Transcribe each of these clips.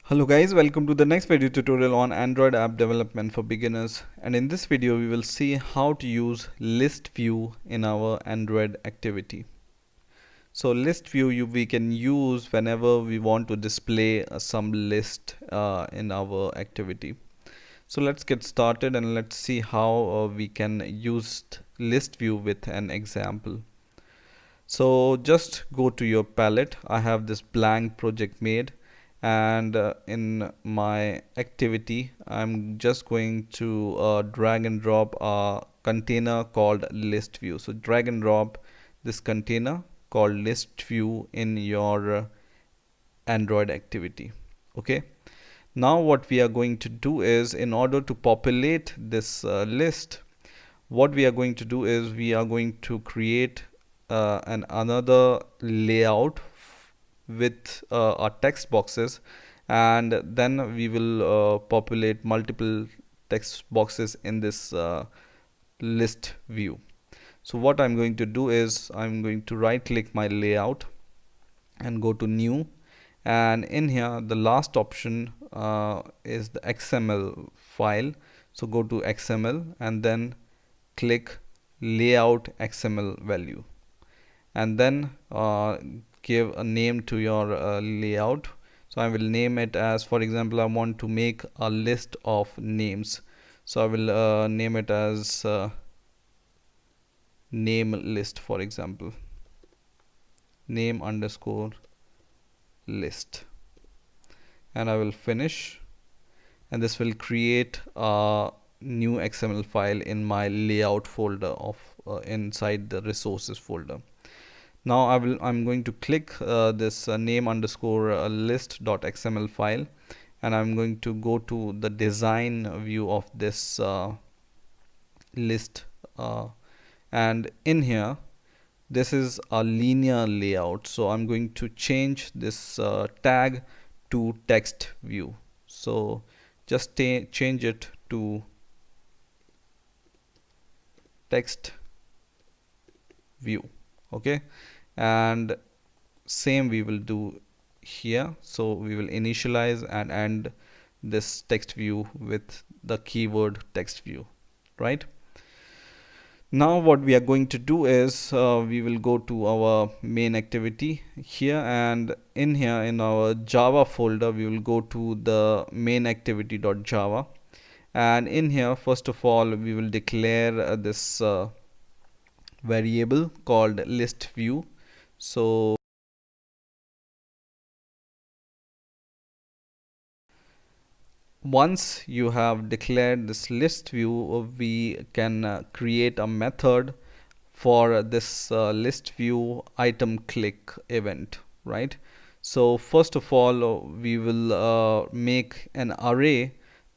Hello guys, welcome to the next video tutorial on Android app development for beginners, and in this video we will see how to use ListView in our Android activity. So ListView we can use whenever we want to display some list in our activity. So let's get started and let's see how we can use ListView with an example. So just go to your palette. I have this blank project made, and in my activity I'm just going to drag and drop a container called ListView. So drag and drop this container called ListView in your Android activity. Okay, now what we are going to do is, in order to populate this list, what we are going to do is we are going to create another layout with our text boxes, and then we will populate multiple text boxes in this list view. So what I'm going to do is I'm going to right click my layout and go to new, and in here the last option is the XML file. So go to XML and then click layout XML value, and then give a name to your layout. So I will name it as, for example, I want to make a list of names, so I will name it as name list, for example, name underscore list, and I will finish, and this will create a new XML file in my layout folder of inside the resources folder. Now I'm going to click this name underscore list.xml file, and I'm going to go to the design view of this list, and in here this is a linear layout, so I'm going to change this tag to text view. So just change it to text view. Okay, and same we will do here. So we will initialize and end this text view with the keyword text view, right? Now what we are going to do is we will go to our main activity here, and in here in our Java folder we will go to the main activity.java, and in here first of all we will declare this variable called ListView. So once you have declared this ListView, we can create a method for this ListView item click event, right? So first of all we will make an array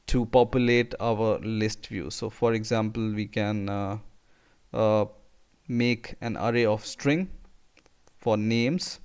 to populate our ListView. So for example, we can make an array of string for names,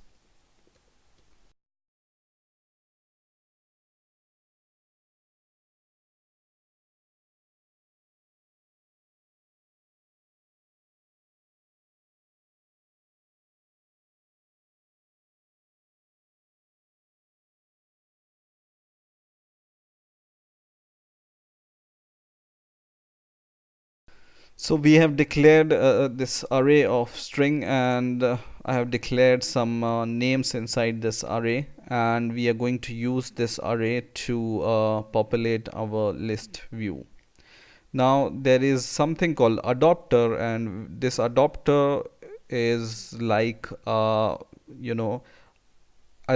so we have declared this array of string, and I have declared some names inside this array, and we are going to use this array to populate our list view. Now there is something called adapter, and this adapter is like as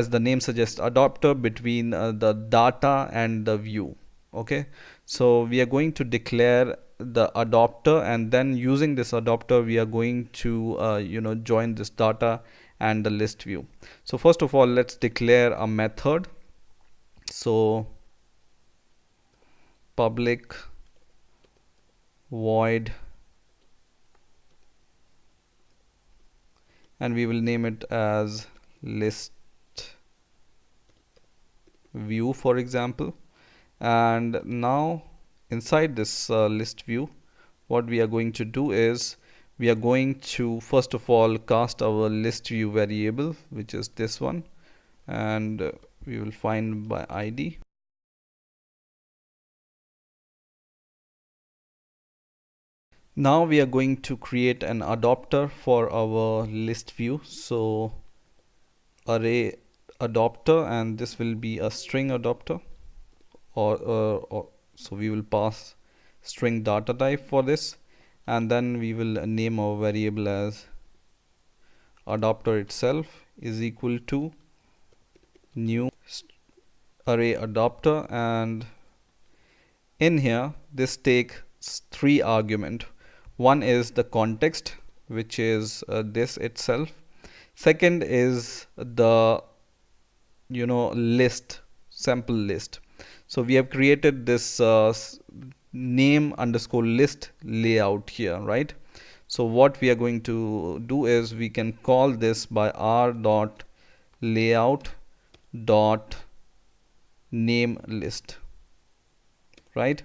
the name suggests, adapter between the data and the view. Okay, so we are going to declare the adapter, and then using this adapter we are going to join this data and the list view. So first of all, let's declare a method. So public void, and we will name it as list view, for example. And now inside this list view, what we are going to do is we are going to first of all cast our list view variable, which is this one, and we will find by ID. Now we are going to create an adapter for our list view. So array adapter, and this will be a string adapter, or so we will pass string data type for this, and then we will name our variable as adapter itself is equal to new array adapter, and in here this takes three argument. One is the context, which is this itself. Second is the list, sample list. So we have created this name underscore list layout here, right? So what we are going to do is we can call this by r dot layout dot name list, right?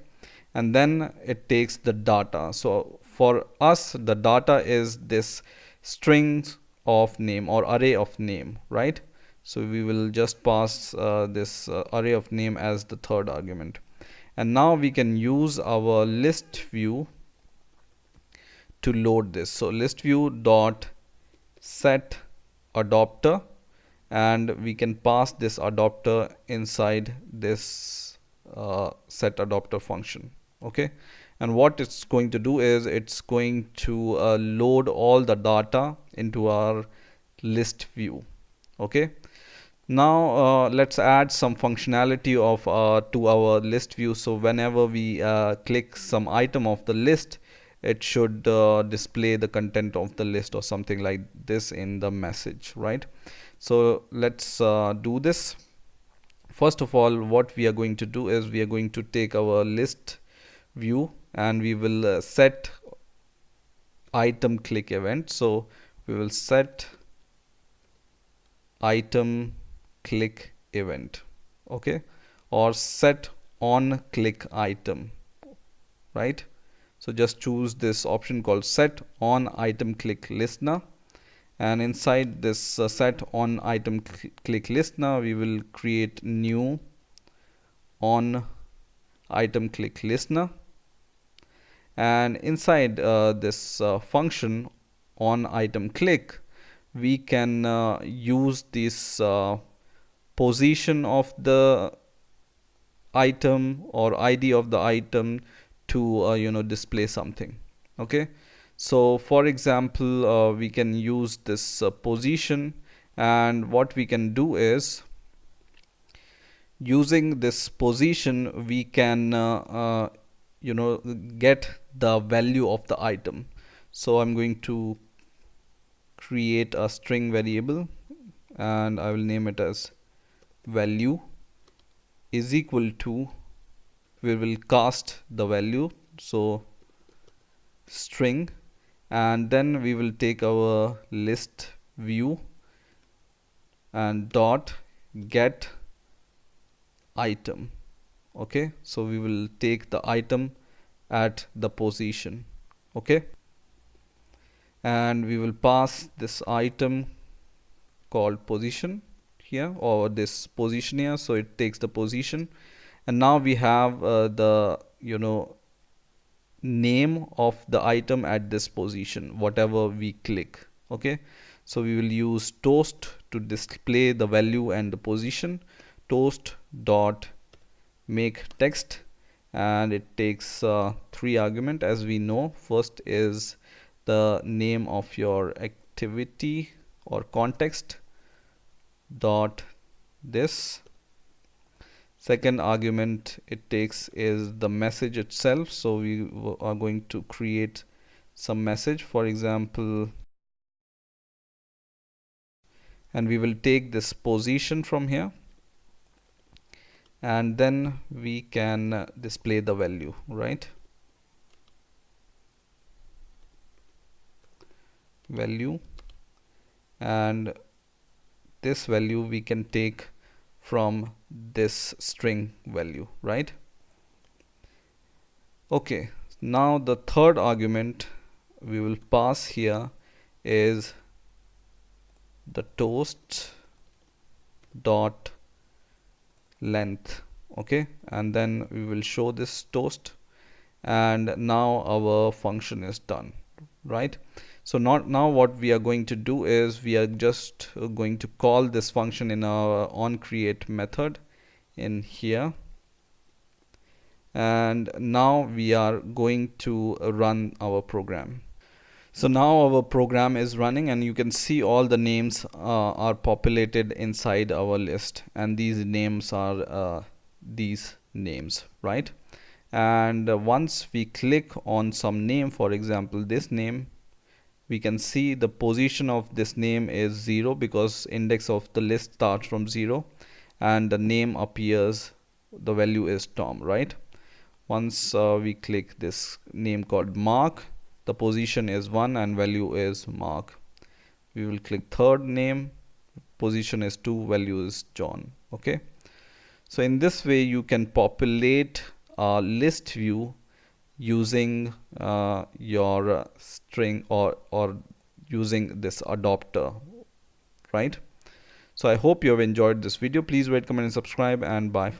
And then it takes the data. So for us the data is this strings of name or array of name, right? So we will just pass this array of name as the third argument. And now we can use our list view to load this. So list view dot set adapter, and we can pass this adapter inside this set adapter function. Okay, and what it's going to do is it's going to load all the data into our list view. Okay, now let's add some functionality of to our list view. So whenever we click some item of the list, it should display the content of the list or something like this in the message, right? So let's do this. First of all, what we are going to do is we are going to take our list view and we will set item click event. So we will set item click event, okay, or set on click item, right? So just choose this option called set on item click listener, and inside this set on item click listener we will create new on item click listener, and inside this function on item click we can use this position of the item or ID of the item to display something. Okay, so for example we can use this position, and what we can do is using this position we can get the value of the item. So I'm going to create a string variable and I will name it as value is equal to, we will cast the value, so string, and then we will take our list view and dot get item. Okay, so we will take the item at the position. Okay, and we will pass this item called position here, or this position here, so it takes the position. And now we have the name of the item at this position, whatever we click. Okay, so we will use toast to display the value and the position. Toast dot make text, and it takes three argument as we know. First is the name of your activity or context dot this. Second argument it takes is the message itself, so we are going to create some message, for example, and we will take this position from here, and then we can display the value, right? Value, and this value we can take from this string value, right? Okay, now the third argument we will pass here is the toast dot length. Okay, and then we will show this toast, and now our function is done, right? So now what we are going to do is we are just going to call this function in our onCreate method in here, and now we are going to run our program. So now our program is running, and you can see all the names are populated inside our list, and these names are these names, right? And once we click on some name, for example this name, we can see the position of this name is 0 because index of the list starts from 0, and the name appears, the value is Tom, right? Once we click this name called Mark, the position is 1 and value is Mark. We will click third name, position is 2, value is John. Okay, so in this way you can populate a list view using your string or using this adapter, right? So I hope you have enjoyed this video. Please rate, comment and subscribe, and bye for